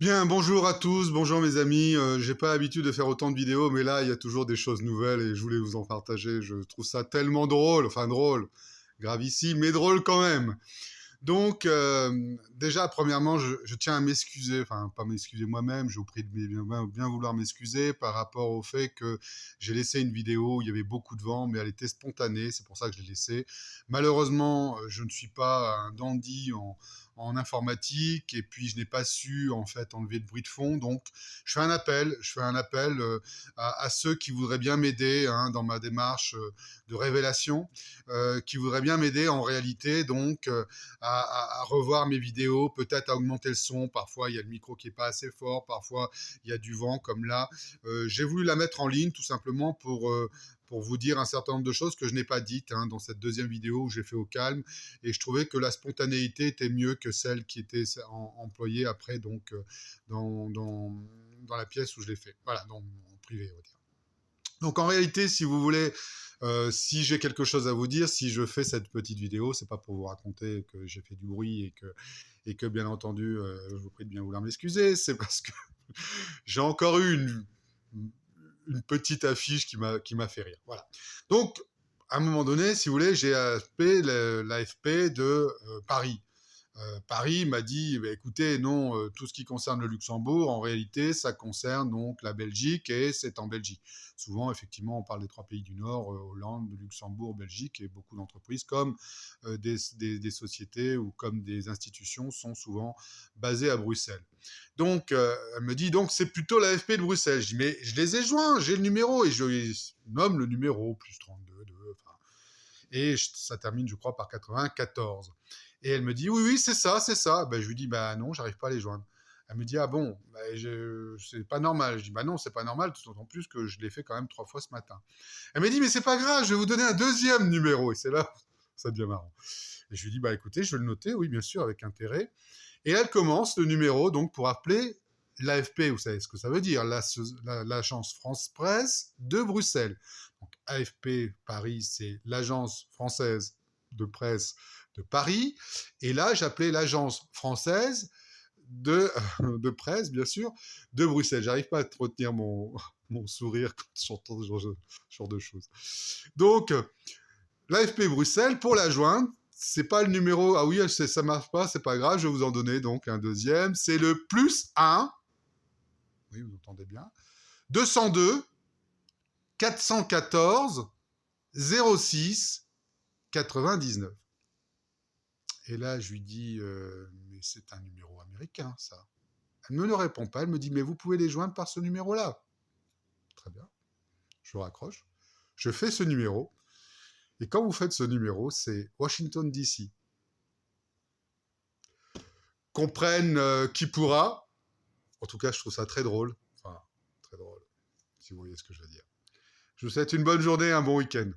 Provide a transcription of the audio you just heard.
Bien, bonjour à tous, bonjour mes amis. J'ai pas l'habitude de faire autant de vidéos, mais là, il y a toujours des choses nouvelles et je voulais vous en partager. Je trouve ça tellement drôle, enfin drôle, gravissime, mais drôle quand même. Donc, déjà, premièrement, je tiens à m'excuser, enfin, pas m'excuser moi-même, je vous prie de bien vouloir m'excuser par rapport au fait que j'ai laissé une vidéo où il y avait beaucoup de vent, mais elle était spontanée, c'est pour ça que je l'ai laissée. Malheureusement, je ne suis pas un dandy en informatique, et puis je n'ai pas su, en fait, enlever de bruit de fond, donc je fais un appel à ceux qui voudraient bien m'aider hein, dans ma démarche de révélation, qui voudraient bien m'aider en réalité, donc à revoir mes vidéos, peut-être à augmenter le son. Parfois, il y a le micro qui n'est pas assez fort, parfois, il y a du vent, comme là. J'ai voulu la mettre en ligne, tout simplement, pour vous dire un certain nombre de choses que je n'ai pas dites hein, dans cette deuxième vidéo où j'ai fait au calme. Et je trouvais que la spontanéité était mieux que celle qui était employée après, donc, dans la pièce où je l'ai fait. Voilà, en privé, on va dire. Donc en réalité, si vous voulez, si j'ai quelque chose à vous dire, si je fais cette petite vidéo, c'est pas pour vous raconter que j'ai fait du bruit et que bien entendu, je vous prie de bien vouloir m'excuser, c'est parce que j'ai encore eu une petite affiche qui m'a fait rire. Voilà. Donc, à un moment donné, si vous voulez, j'ai appelé l'AFP de Paris. Paris m'a dit, bah, écoutez, non, tout ce qui concerne le Luxembourg, en réalité, ça concerne donc la Belgique et c'est en Belgique. Souvent, effectivement, on parle des trois pays du Nord, Hollande, Luxembourg, Belgique, et beaucoup d'entreprises comme des sociétés ou comme des institutions sont souvent basées à Bruxelles. Donc, elle me dit, donc c'est plutôt l'AFP de Bruxelles. Je dis, mais je les ai joints, j'ai le numéro, et je nomme le numéro, plus 32, 2, enfin, et ça termine, je crois, par 94. Et elle me dit, oui, oui, c'est ça, c'est ça. Ben, je lui dis, bah non, j'arrive pas à les joindre. Elle me dit, ah bon, ben, c'est pas normal. Je dis, bah non, c'est pas normal, d'autant plus que je l'ai fait quand même 3 fois ce matin. Elle me dit, mais c'est pas grave, je vais vous donner un deuxième numéro. Et c'est là, ça devient marrant. Et je lui dis, bah écoutez, je vais le noter, oui, bien sûr, avec intérêt. Et elle commence le numéro, donc, pour appeler l'AFP, vous savez ce que ça veut dire, l'agence France Presse de Bruxelles. Donc, AFP Paris, c'est l'agence française de presse de Paris. Et là, j'appelais l'agence française de, de presse, bien sûr, de Bruxelles. J'arrive pas à retenir mon sourire quand j'entends ce genre de choses. Donc, l'AFP Bruxelles, pour la joindre, c'est pas le numéro, ah oui, ça marche pas, c'est pas grave, je vais vous en donner donc un deuxième. C'est le plus 1, oui, vous entendez bien, 202 414 06 99. Et là, je lui dis, mais c'est un numéro américain, ça. Elle ne me le répond pas, elle me dit, mais vous pouvez les joindre par ce numéro-là. Très bien, je raccroche. Je fais ce numéro, et quand vous faites ce numéro, c'est Washington, D.C. Comprenne qui pourra. En tout cas, je trouve ça très drôle. Enfin, très drôle, si vous voyez ce que je veux dire. Je vous souhaite une bonne journée, un bon week-end.